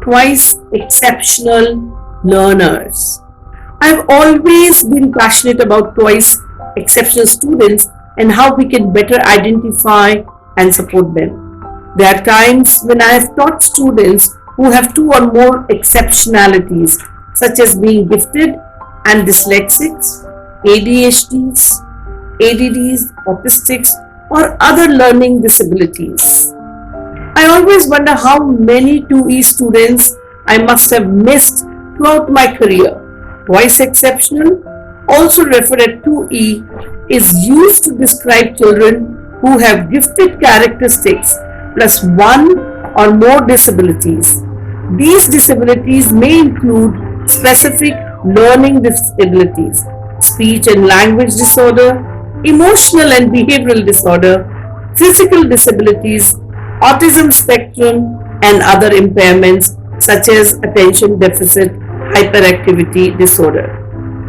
twice exceptional learners. I've always been passionate about twice exceptional students and how we can better identify and support them. There are times when I have taught students who have two or more exceptionalities, such as being gifted and dyslexics, ADHDs, ADDs, autistics, or other learning disabilities. I always wonder how many 2E students I must have missed throughout my career. Twice exceptional, also referred as 2E, is used to describe children who have gifted characteristics plus one or more disabilities. These disabilities may include specific learning disabilities, speech and language disorder, emotional and behavioral disorder, physical disabilities, autism spectrum, and other impairments such as attention deficit hyperactivity disorder.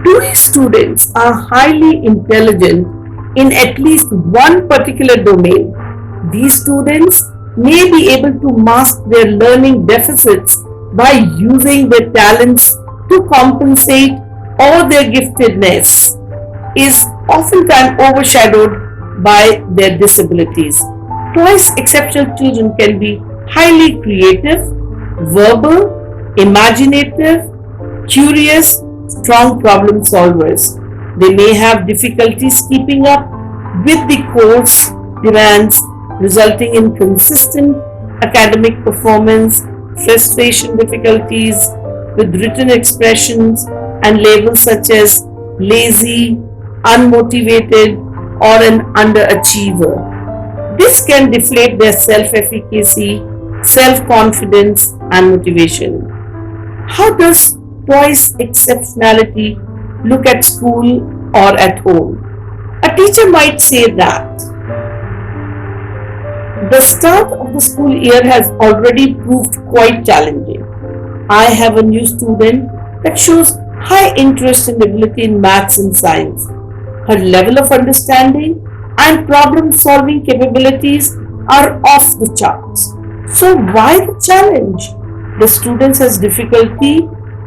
2E students are highly intelligent in at least one particular domain. These students may be able to mask their learning deficits by using their talents to compensate, or their giftedness is oftentimes overshadowed by their disabilities. Twice exceptional children can be highly creative, verbal, imaginative, curious, strong problem solvers. They may have difficulties keeping up with the course demands, resulting in consistent academic performance, frustration difficulties with written expressions, and labels such as lazy, unmotivated, or an underachiever. This can deflate their self-efficacy, self-confidence, and motivation. How does twice exceptionality look at school or at home? A teacher might say that the start of the school year has already proved quite challenging. I have a new student that shows high interest and ability in maths and science. Her level of understanding and problem solving capabilities are off the charts. So why the challenge? The student has difficulty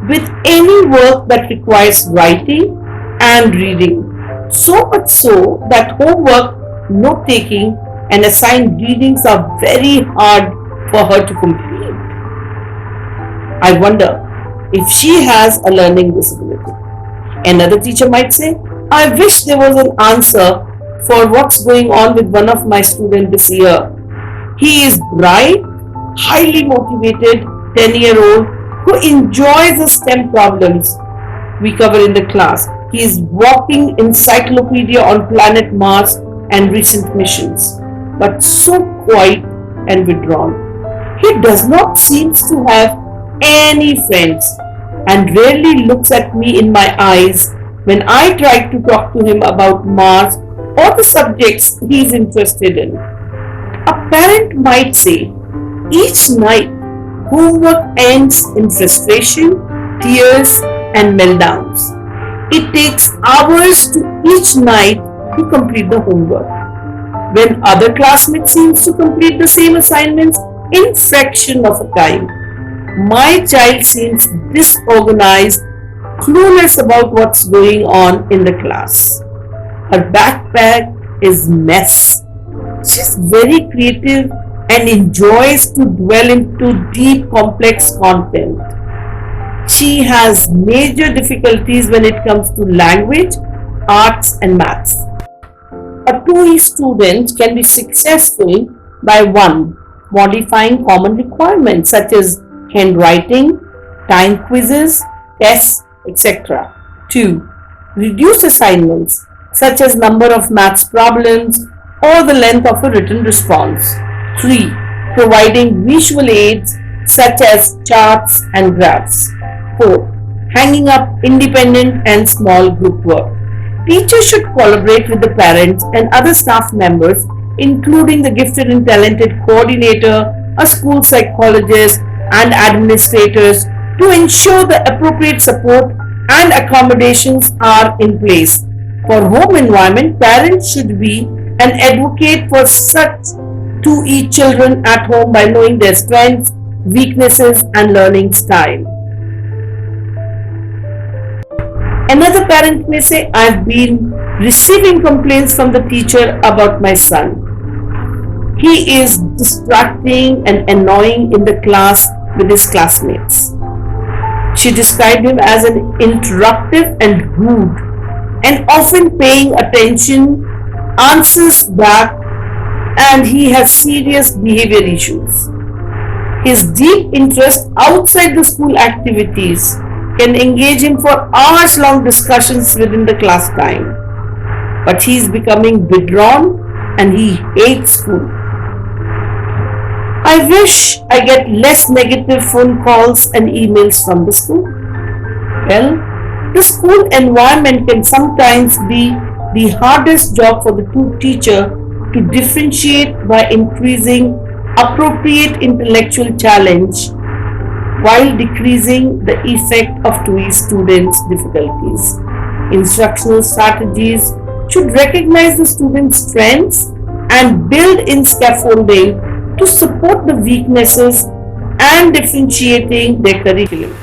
with any work that requires writing and reading. So much so that homework, note taking, and assigned readings are very hard for her to complete. I wonder if she has a learning disability. Another teacher might say, I wish there was an answer for what's going on with one of my students this year. He is bright, highly motivated 10-year-old who enjoys the STEM problems we cover in the class. He is walking encyclopedia on planet Mars and recent missions, but so quiet and withdrawn. He does not seem to have any friends and rarely looks at me in my eyes when I try to talk to him about Mars or the subjects he is interested in. A parent might say, each night homework ends in frustration, tears, and meltdowns. It takes hours to each night to complete the homework, when other classmates seem to complete the same assignments in fraction of a time. My child seems disorganized, clueless about what's going on in the class. Her backpack is mess. She's very creative and enjoys to dwell into deep, complex content. She has major difficulties when it comes to language, arts, and maths. A 2E student can be successful by 1. Modifying common requirements such as handwriting, time quizzes, tests, etc. 2. Reduce assignments such as number of maths problems or the length of a written response. 3. Providing visual aids such as charts and graphs. 4. Hanging up independent and small group work. Teachers should collaborate with the parents and other staff members, including the gifted and talented coordinator, a school psychologist, and administrators, to ensure the appropriate support and accommodations are in place. For home environment, parents should be an advocate for such 2E children at home by knowing their strengths, weaknesses, and learning style. Another parent may say, I've been receiving complaints from the teacher about my son. He is distracting and annoying in the class with his classmates. She described him as an interruptive and rude and often paying attention, answers back, and he has serious behavior issues. His deep interest outside the school activities can engage him for hours-long discussions within the class time. But he is becoming withdrawn and he hates school. I wish I get less negative phone calls and emails from the school. Well, the school environment can sometimes be the hardest job for the teacher to differentiate by increasing appropriate intellectual challenge while decreasing the effect of TOEIC students' difficulties. Instructional strategies should recognize the students' strengths and build in scaffolding to support the weaknesses and differentiating their curriculum.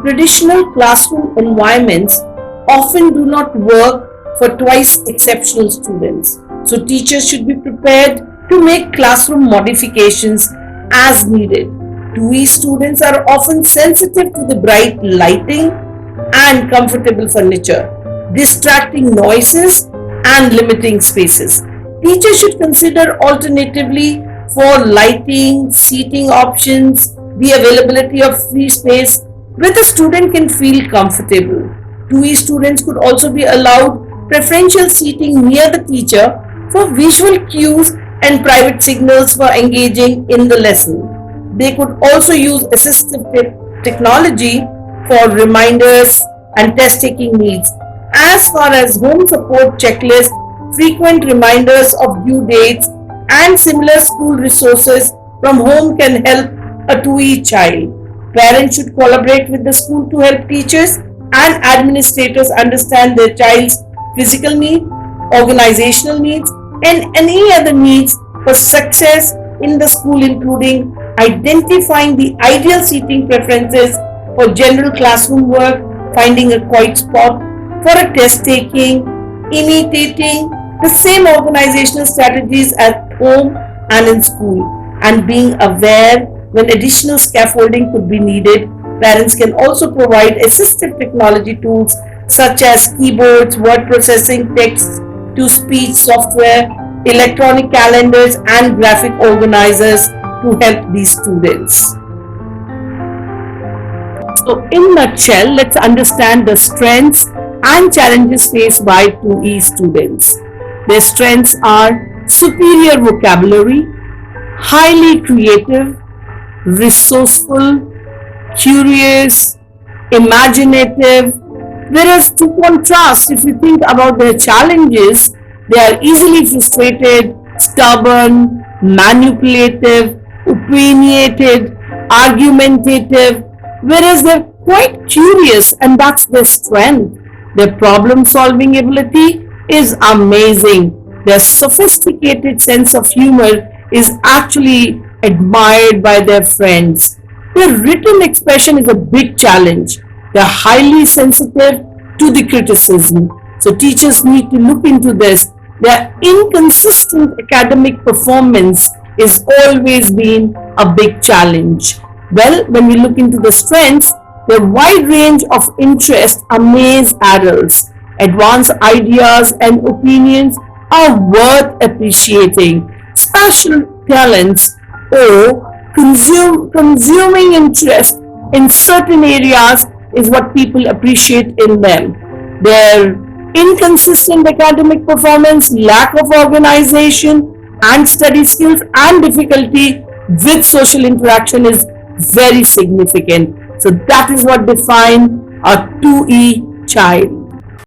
Traditional classroom environments often do not work for twice exceptional students, so teachers should be prepared to make classroom modifications as needed. TOEIC students are often sensitive to the bright lighting and comfortable furniture, distracting noises and limiting spaces. Teachers should consider alternatively for lighting, seating options, the availability of free space where the student can feel comfortable. TOEIC students could also be allowed preferential seating near the teacher for visual cues and private signals for engaging in the lesson. They could also use assistive technology for reminders and test-taking needs. As far as home support checklist, frequent reminders of due dates, and similar school resources from home can help a TOEIC child. Parents should collaborate with the school to help teachers and administrators understand their child's physical needs, organizational needs, and any other needs for success in the school, including identifying the ideal seating preferences for general classroom work, finding a quiet spot for a test taking, imitating the same organizational strategies at home and in school, and being aware when additional scaffolding could be needed. Parents can also provide assistive technology tools such as keyboards, word processing, text to speech software, electronic calendars, and graphic organizers to help these students. So, in a nutshell, let's understand the strengths and challenges faced by TOEIC students. Their strengths are superior vocabulary, highly creative, resourceful, curious, imaginative. Whereas to contrast, if you think about their challenges, they are easily frustrated, stubborn, manipulative, opinionated, argumentative, whereas they're quite curious, and that's their strength. Their problem-solving ability is amazing. Their sophisticated sense of humor is actually admired by their friends. Their written expression is a big challenge. They're highly sensitive to the criticism. So teachers need to look into this. Their inconsistent academic performance is always been a big challenge. Well, when we look into the strengths, their wide range of interests amaze adults. Advanced ideas and opinions are worth appreciating. Special talents or consuming interest in certain areas is what people appreciate in them. Their inconsistent academic performance, lack of organization and study skills, and difficulty with social interaction is very significant. So that is what defines a TOEIC child.